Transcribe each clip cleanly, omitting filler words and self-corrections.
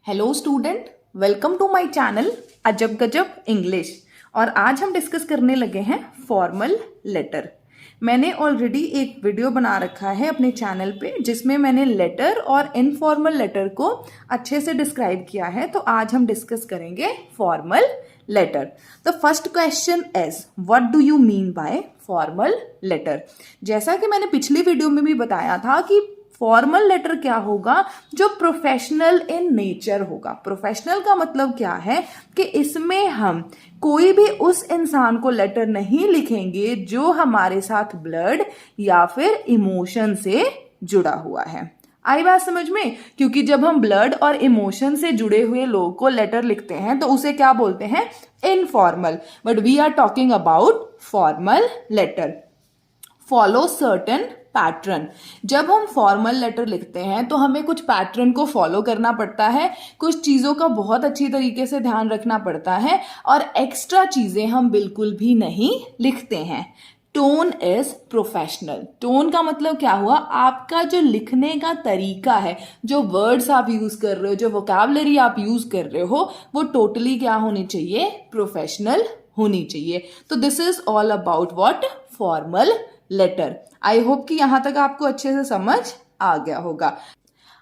Hello student, welcome to my channel Ajab Gajab English. और आज हम डिस्कस करने लगे हैं फॉर्मल लेटर। मैंने ऑलरेडी एक वीडियो बना रखा है अपने चैनल पे जिसमें मैंने लेटर और इनफॉर्मल लेटर को अच्छे से डिस्क्राइब किया है। तो आज हम डिस्कस करेंगे formal letter. The first question is what do you mean by formal letter. जैसा कि मैंने पिछली वीडियो में भी बताया था कि फॉर्मल लेटर क्या होगा, जो प्रोफेशनल इन नेचर होगा। प्रोफेशनल का मतलब क्या है कि इसमें हम कोई भी उस इंसान को लेटर नहीं लिखेंगे जो हमारे साथ ब्लड या फिर इमोशन से जुड़ा हुआ है। आई बात समझ में? क्योंकि जब हम ब्लड और इमोशन से जुड़े हुए लोग को लेटर लिखते हैं तो उसे क्या बोलते हैं? Informal. But we are talking about formal letter. Follow certain pattern. जब हम फॉर्मल लेटर लिखते हैं तो हमें कुछ पैटर्न को फॉलो करना पड़ता है, कुछ चीज़ों का बहुत अच्छी तरीके से ध्यान रखना पड़ता है और एक्स्ट्रा चीज़ें हम बिल्कुल भी नहीं लिखते हैं। Tone is professional. टोन का मतलब क्या हुआ? आपका जो लिखने का तरीका है, जो वर्ड्स आप यूज कर रहे हो, जो वोकैबुलरी आप यूज कर रहे हो, वो टोटली क्या होनी चाहिए? प्रोफेशनल होनी चाहिए। तो this is all about what? Formal letter. I hope कि यहां तक आपको अच्छे से समझ आ गया होगा।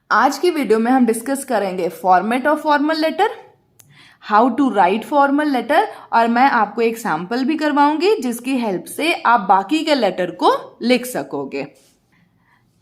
आज की वीडियो में हम डिस्कस करेंगे format of formal letter, how to write formal letter, और मैं आपको एक सैंपल भी करवाऊंगी जिसकी हेल्प से आप बाकी के लेटर को लिख सकोगे।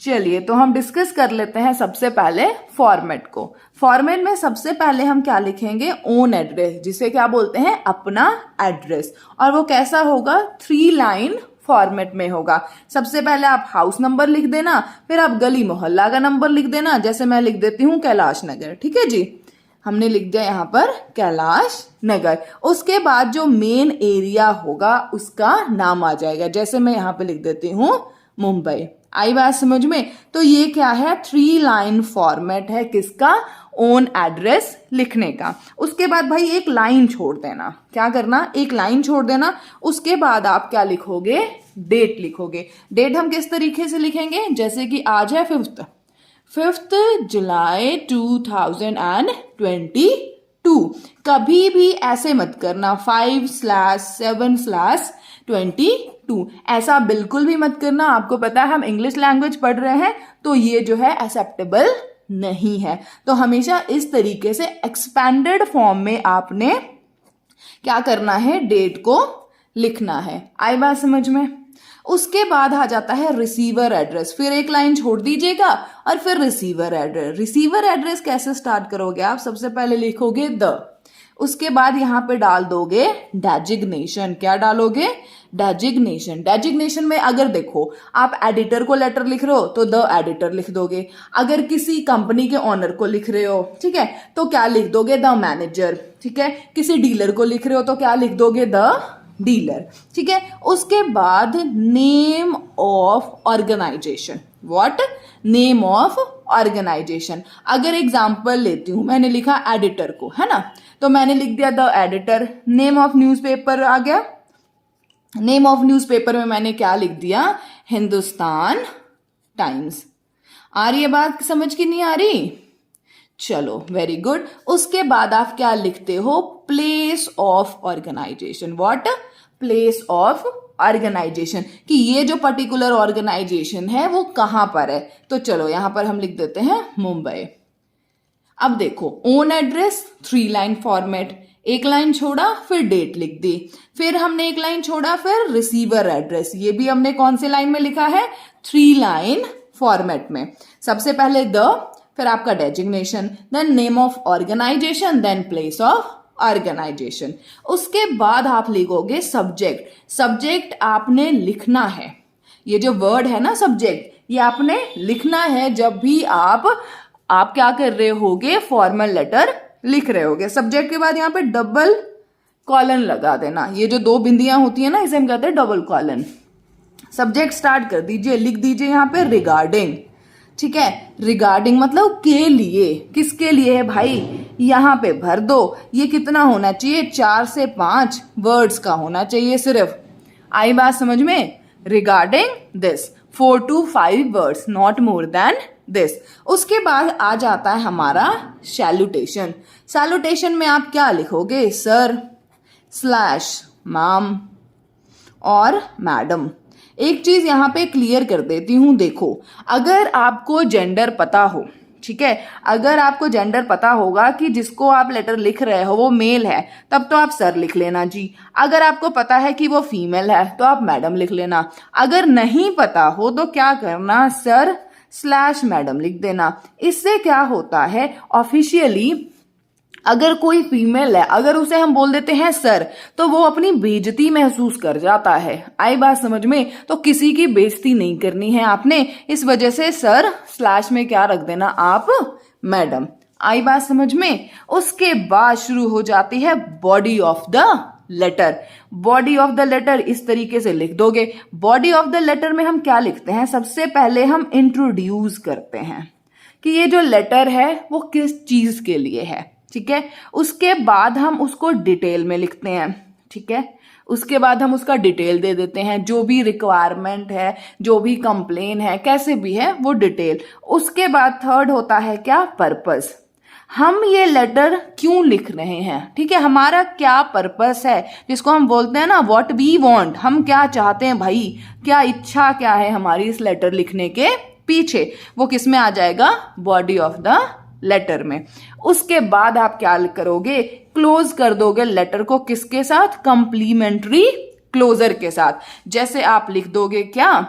चलिए तो हम डिस्कस कर लेते हैं सबसे पहले फॉर्मेट को। फॉर्मेट में सबसे पहले हम क्या लिखेंगे? ओन एड्रेस, जिसे क्या बोलते हैं? अपना एड्रेस। और वो कैसा होगा? 3 लाइन फॉर्मेट में होगा। सबसे पहले आप हाउस नंबर लिख देना, फिर आप गली मोहल्ला का नंबर लिख देना। जैसे मैं लिख देती हूँ कैलाश नगर, ठीक है जी, हमने लिख दिया यहाँ पर कैलाश नगर। उसके बाद जो मेन एरिया होगा उसका नाम आ जाएगा। जैसे मैं यहाँ पे लिख देती हूँ मुंबई। आई बात समझ में? तो ये क्या है? 3 लाइन फॉर्मेट है किसका? ओन एड्रेस लिखने का। उसके बाद भाई एक लाइन छोड़ देना। क्या करना? एक लाइन छोड़ देना। उसके बाद आप क्या लिखोगे? डेट लिखोगे। डेट हम किस तरीके से लिखेंगे? जैसे कि आज है 5th जुलाई 2022। कभी भी ऐसे मत करना 5/7/22। ऐसा बिल्कुल भी मत करना। आपको पता है हम इंग्लिश लैंग्वेज पढ़ रहे हैं तो ये जो है एक्सेप्टेबल नहीं है। तो हमेशा इस तरीके से एक्सपेंडेड फॉर्म में आपने क्या करना है? डेट को लिखना है। आई बात समझ में? उसके बाद आ जाता है रिसीवर एड्रेस। फिर एक लाइन छोड़ दीजिएगा और फिर रिसीवर एड्रेस। रिसीवर एड्रेस कैसे स्टार्ट करोगे आप? सबसे पहले लिखोगे द, उसके बाद यहां पे डाल दोगे डेजिग्नेशन। क्या डालोगे? डेजिग्नेशन। डेजिग्नेशन में अगर देखो आप एडिटर को लेटर लिख रहे हो तो द एडिटर लिख दोगे। अगर किसी कंपनी के ऑनर को लिख रहे हो, ठीक है, तो क्या लिख दोगे? The manager. ठीक है, किसी डीलर को लिख रहे हो तो क्या लिख दोगे? The dealer. ठीक है, उसके बाद name of organization. What? Name of organization. अगर एग्जांपल लेती हूं, मैंने लिखा एडिटर को, है ना, तो मैंने लिख दिया the editor. Name of newspaper आ गया। नेम ऑफ न्यूज़पेपर में मैंने क्या लिख दिया? हिंदुस्तान टाइम्स। आ रही है बात समझ की नहीं आ रही? चलो वेरी गुड। उसके बाद आप क्या लिखते हो? Place of organization. What? Place of organization, कि ये जो पर्टिकुलर ऑर्गेनाइजेशन है वो कहां पर है। तो चलो यहां पर हम लिख देते हैं मुंबई। अब देखो ओन एड्रेस 3 लाइन फॉर्मेट। एक लाइन छोड़ा फिर डेट लिख दी, फिर हमने एक लाइन छोड़ा फिर रिसीवर एड्रेस। ये भी हमने कौन से लाइन में लिखा है? 3 लाइन फॉर्मेट में। सबसे पहले द, फिर आपका designation, then name of organization, then place of organization. उसके बाद आप लिखोगे सब्जेक्ट। सब्जेक्ट आपने लिखना है। ये जो वर्ड है ना सब्जेक्ट, ये आपने लिखना है जब भी आप क्या कर रहे होगे? फॉर्मल लेटर लिख रहे होगे। सब्जेक्ट के बाद यहाँ पे डबल कॉलन लगा देना। ये जो 2 बिंदियां होती है ना, इसे हम कहते हैं डबल कॉलन। सब्जेक्ट स्टार्ट कर दीजिए, लिख दीजिए यहाँ पे रिगार्डिंग। ठीक है, रिगार्डिंग मतलब के लिए। किसके लिए है भाई? यहाँ पे भर दो। ये कितना होना चाहिए? 4 से 5 वर्ड्स का होना चाहिए सिर्फ। आई बात समझ में? Regarding this 4 to 5 words, not more than this. उसके बाद आ जाता है हमारा सैल्यूटेशन। सैल्यूटेशन में आप क्या लिखोगे? सर स्लैश मैम और मैडम। एक चीज यहां पे क्लियर कर देती हूं, देखो अगर आपको जेंडर पता हो, ठीक है, अगर आपको जेंडर पता होगा कि जिसको आप लेटर लिख रहे हो वो मेल है, तब तो आप सर लिख लेना जी। अगर आपको पता है कि वो फीमेल है तो आप मैडम लिख लेना। अगर नहीं पता हो तो क्या करना? सर स्लैश मैडम लिख देना। इससे क्या होता है, ऑफिशियली अगर कोई फीमेल है, अगर उसे हम बोल देते हैं सर, तो वो अपनी बेइज्जती महसूस कर जाता है। आई बात समझ में? तो किसी की बेइज्जती नहीं करनी है आपने, इस वजह से सर स्लैश में क्या रख देना आप? मैडम। आई बात समझ में? उसके बाद शुरू हो जाती है body of the letter. Body of the letter इस तरीके से लिख दोगे। बॉडी ऑफ द लेटर में हम क्या लिखते हैं? सबसे पहले हम इंट्रोड्यूस करते हैं कि ये जो लेटर है वो किस चीज के लिए है, ठीक है। उसके बाद हम उसको डिटेल में लिखते हैं, ठीक है। उसके बाद हम उसका डिटेल दे देते हैं, जो भी रिक्वायरमेंट है, जो भी कंप्लेन है, कैसे भी है वो डिटेल। उसके बाद थर्ड होता है क्या? पर्पस। हम ये लेटर क्यों लिख रहे हैं, ठीक है, हमारा क्या पर्पस है, जिसको हम बोलते हैं ना व्हाट वी वांट, हम क्या चाहते हैं भाई, क्या इच्छा क्या है हमारी इस लेटर लिखने के पीछे, वो किस में आ जाएगा? बॉडी ऑफ द लेटर में। उसके बाद आप क्या करोगे? क्लोज कर दोगे लेटर को किसके साथ? कंप्लीमेंट्री क्लोजर के साथ। जैसे आप लिख दोगे क्या?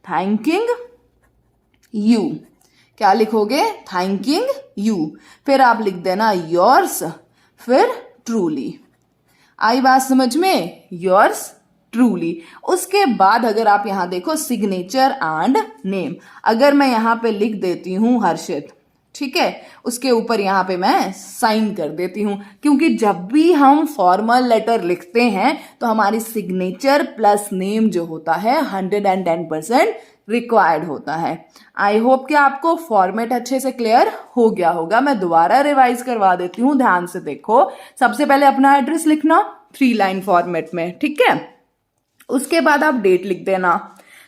Thanking you. क्या लिखोगे? Thanking you. फिर आप लिख देना योर्स, फिर ट्रूली। आई बात समझ में? Yours truly. उसके बाद अगर आप यहां देखो सिग्नेचर एंड नेम, अगर मैं यहां पे लिख देती हूं हर्षित, ठीक है, उसके ऊपर यहां पे मैं साइन कर देती हूं, क्योंकि जब भी हम फॉर्मल लेटर लिखते हैं तो हमारी सिग्नेचर प्लस नेम जो होता है 110% रिक्वायर्ड होता है। आई होप कि आपको फॉर्मेट अच्छे से क्लियर हो गया होगा। मैं दोबारा रिवाइज करवा देती हूँ, ध्यान से देखो। सबसे पहले अपना एड्रेस लिखना 3 लाइन फॉर्मेट में, ठीक है। उसके बाद आप डेट लिख देना,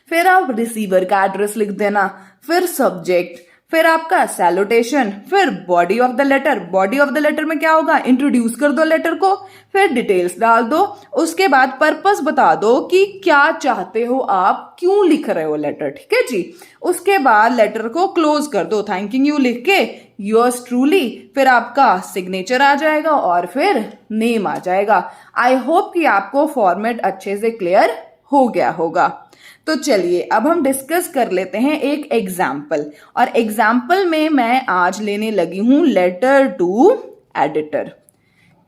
फिर आप रिसीवर का एड्रेस लिख देना, फिर सब्जेक्ट, फिर आपका सैल्यूटेशन, फिर body of the letter. Body of the letter में क्या होगा? इंट्रोड्यूस कर दो लेटर को, फिर डिटेल्स डाल दो। उसके बाद पर्पस बता दो कि क्या चाहते हो आप, क्यों लिख रहे हो लेटर, ठीक है जी। उसके बाद लेटर को क्लोज कर दो थैंकिंग यू लिख के, योर्स ट्रूली, फिर आपका सिग्नेचर आ जाएगा और फिर नेम आ जाएगा। आई होप कि आपको फॉर्मेट अच्छे से क्लियर हो गया होगा। तो चलिए अब हम डिस्कस कर लेते हैं एक एग्जाम्पल, और एग्जाम्पल में मैं आज लेने लगी हूं लेटर टू एडिटर।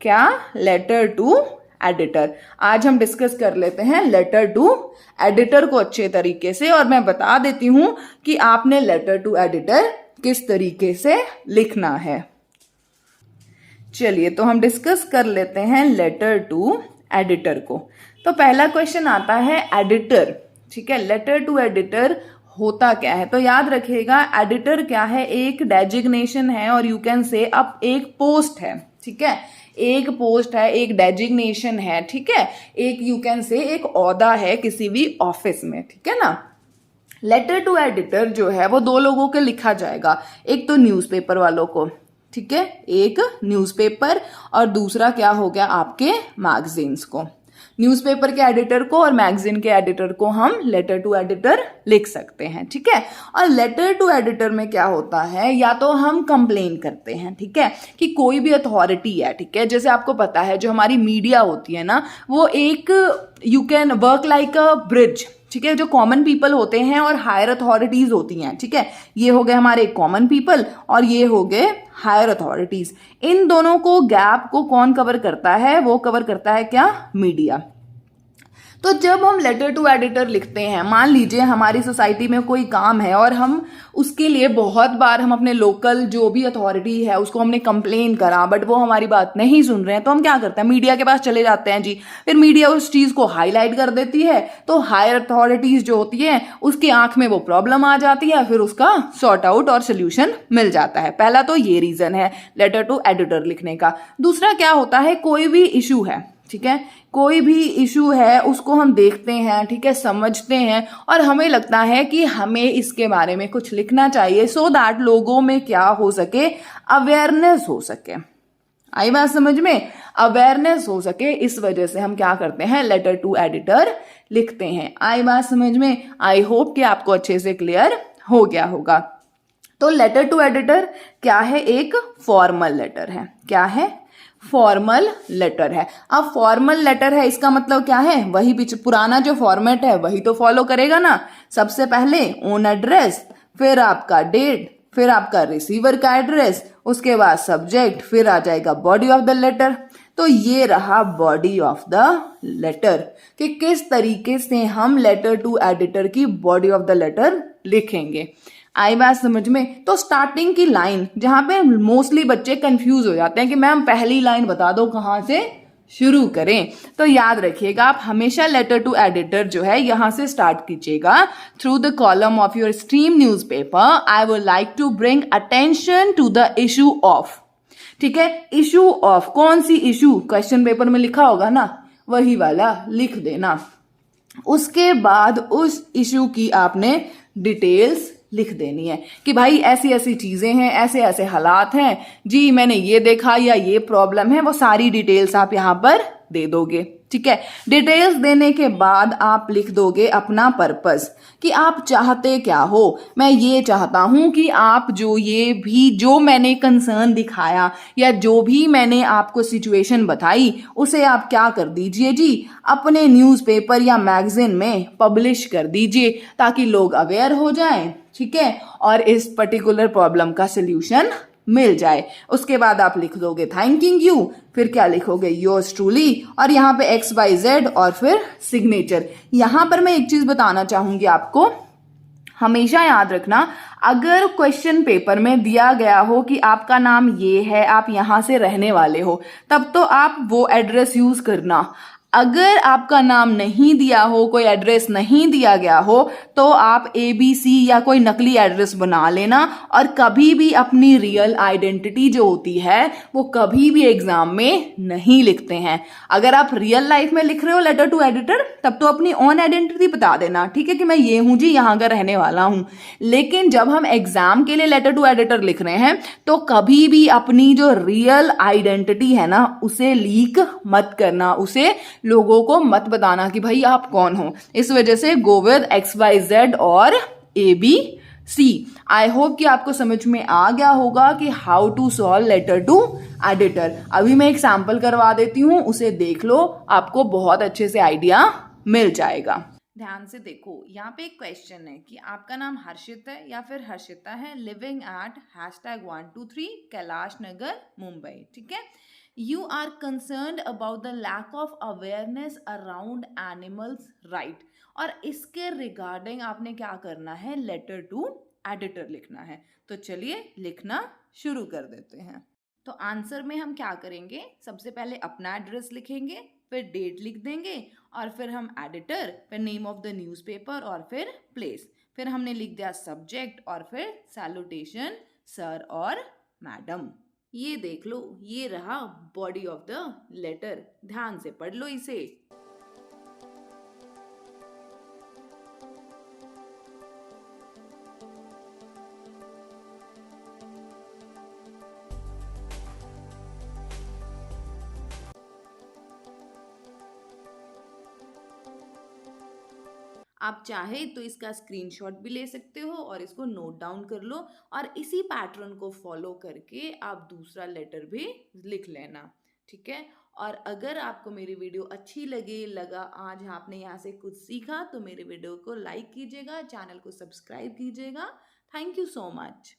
क्या? Letter to editor. आज हम डिस्कस कर लेते हैं लेटर टू एडिटर को अच्छे तरीके से, और मैं बता देती हूं कि आपने लेटर टू एडिटर किस तरीके से लिखना है। चलिए तो हम डिस्कस कर लेते हैं लेटर टू एडिटर को। तो पहला क्वेश्चन आता है एडिटर, ठीक है। लेटर टू एडिटर होता क्या है? तो याद रखिएगा एडिटर क्या है? एक डेजिग्नेशन है, और यू कैन से अब एक पोस्ट है, ठीक है। एक पोस्ट है, एक डेजिग्नेशन है, ठीक है। एक यू कैन से एक ओहदा है किसी भी ऑफिस में, ठीक है ना। लेटर टू एडिटर जो है वो 2 लोगों के लिखा जाएगा, एक तो न्यूज़पेपर वालों को, ठीक है, एक न्यूज़पेपर, और दूसरा क्या हो गया आपके मैगजीन्स को। न्यूज़पेपर के एडिटर को और मैगजीन के एडिटर को हम लेटर टू एडिटर लिख सकते हैं, ठीक है। और लेटर टू एडिटर में क्या होता है, या तो हम कंप्लेन करते हैं, ठीक है, कि कोई भी अथॉरिटी है, ठीक है। जैसे आपको पता है जो हमारी मीडिया होती है ना, वो एक you can work like a bridge, ठीक है। जो कॉमन पीपल होते हैं और हायर अथॉरिटीज होती हैं, ठीक है, ये हो गए हमारे कॉमन पीपल और ये हो गए हायर अथॉरिटीज। इन दोनों को गैप को कौन कवर करता है? वो कवर करता है क्या? मीडिया। तो जब हम लेटर टू एडिटर लिखते हैं, मान लीजिए हमारी सोसाइटी में कोई काम है और हम उसके लिए बहुत बार हम अपने लोकल जो भी अथॉरिटी है उसको हमने कंप्लेन करा, बट वो हमारी बात नहीं सुन रहे हैं, तो हम क्या करते हैं? मीडिया के पास चले जाते हैं जी। फिर मीडिया उस चीज को हाईलाइट कर देती है, तो हायर अथॉरिटीज जो होती है उसकी आंख में वो प्रॉब्लम आ जाती है, फिर उसका सॉर्ट आउट और सोल्यूशन मिल जाता है। पहला तो ये रीजन है लेटर टू एडिटर लिखने का। दूसरा क्या होता है, कोई भी इशू है, ठीक है, कोई भी इशू है उसको हम देखते हैं, ठीक है, समझते हैं और हमें लगता है कि हमें इसके बारे में कुछ लिखना चाहिए सो दैट लोगों में क्या हो सके, अवेयरनेस हो सके। आई बात समझ में, अवेयरनेस हो सके, इस वजह से हम क्या करते हैं, लेटर टू एडिटर लिखते हैं। आई बात समझ में, आई होप कि आपको अच्छे से क्लियर हो गया होगा। तो लेटर टू एडिटर क्या है, एक फॉर्मल लेटर है। क्या है, फॉर्मल लेटर है। अब फॉर्मल लेटर है इसका मतलब क्या है, वही पुराना जो फॉर्मेट है वही तो फॉलो करेगा ना। सबसे पहले ओन एड्रेस, फिर आपका डेट, फिर आपका रिसीवर का एड्रेस, उसके बाद सब्जेक्ट, फिर आ जाएगा बॉडी ऑफ द लेटर। तो ये रहा बॉडी ऑफ द लेटर कि किस तरीके से हम लेटर टू एडिटर की बॉडी ऑफ द लेटर लिखेंगे। आई बात समझ में। तो स्टार्टिंग की लाइन जहां पे मोस्टली बच्चे कंफ्यूज हो जाते हैं कि मैम पहली लाइन बता दो कहां से शुरू करें, तो याद रखिएगा आप हमेशा लेटर टू एडिटर जो है यहां से स्टार्ट कीजिएगा। Through the column of your esteemed newspaper I would like to bring attention to the issue of. ठीक है, इशू ऑफ, कौन सी इशू, क्वेश्चन पेपर में लिखा होगा ना, वही वाला लिख देना। उसके बाद उस इशू की आपने डिटेल्स लिख देनी है कि भाई ऐसी ऐसी चीजें हैं, ऐसे ऐसे हालात हैं जी, मैंने ये देखा या ये प्रॉब्लम है, वो सारी डिटेल्स आप यहां पर दे दोगे। ठीक है, डिटेल्स देने के बाद आप लिख दोगे अपना पर्पस कि आप चाहते क्या हो। मैं ये चाहता हूं कि आप जो मैंने कंसर्न दिखाया या जो भी मैंने आपको सिचुएशन बताई उसे आप क्या कर दीजिए जी, अपने न्यूज़पेपर या मैगजीन में पब्लिश कर दीजिए ताकि लोग अवेयर हो जाएं। ठीक है, और इस पर्टिकुलर प्रॉब्लम का सोल्यूशन मिल जाए। उसके बाद आप लिख दोगे थैंकिंग यू, फिर क्या लिखोगे, योर्स ट्रूली, और यहाँ पे XYZ और फिर सिग्नेचर। यहां पर मैं एक चीज बताना चाहूंगी आपको, हमेशा याद रखना अगर क्वेश्चन पेपर में दिया गया हो कि आपका नाम ये है, आप यहां से रहने वाले हो, तब तो आप वो एड्रेस यूज करना। अगर आपका नाम नहीं दिया हो, कोई एड्रेस नहीं दिया गया हो, तो आप ABC या कोई नकली एड्रेस बना लेना। और कभी भी अपनी रियल आइडेंटिटी जो होती है वो कभी भी एग्जाम में नहीं लिखते हैं। अगर आप रियल लाइफ में लिख रहे हो लेटर टू एडिटर, तब तो अपनी ओन आइडेंटिटी बता देना, ठीक है, कि मैं ये हूं जी, यहां का रहने वाला हूं। लेकिन जब हम एग्जाम के लिए लेटर टू एडिटर लिख रहे हैं तो कभी भी अपनी जो रियल आइडेंटिटी है ना उसे लीक मत करना, उसे लोगों को मत बताना कि भाई आप कौन हो। इस वजह से गो विद XYZ और ABC। आई होप कि आपको समझ में आ गया होगा कि how to solve letter to editor. अभी मैं एक सैंपल करवा देती हूं, उसे देख लो, आपको बहुत अच्छे से आइडिया मिल जाएगा। ध्यान से देखो, यहाँ पे एक क्वेश्चन है कि आपका नाम हर्षित है या फिर हर्षिता है, लिविंग एट #123 कैलाश नगर मुंबई। ठीक है, you are concerned about the lack of awareness around animals right, और इसके रिगार्डिंग आपने क्या करना है, लेटर टू एडिटर लिखना है। तो चलिए लिखना शुरू कर देते हैं। तो आंसर में हम क्या करेंगे, सबसे पहले अपना एड्रेस लिखेंगे, फिर डेट लिख देंगे, और फिर हम एडिटर, फिर नेम ऑफ द न्यूज़पेपर और फिर प्लेस, फिर हमने लिख दिया सब्जेक्ट और फिर सैल्यूटेशन सर और मैडम। ये देख लो, ये रहा बॉडी ऑफ द लेटर, ध्यान से पढ़ लो इसे। आप चाहे तो इसका स्क्रीनशॉट भी ले सकते हो और इसको नोट डाउन कर लो, और इसी पैटर्न को फॉलो करके आप दूसरा लेटर भी लिख लेना। ठीक है, और अगर आपको मेरी वीडियो अच्छी लगा, आज आपने यहाँ से कुछ सीखा, तो मेरे वीडियो को लाइक कीजिएगा, चैनल को सब्सक्राइब कीजिएगा। Thank you so much.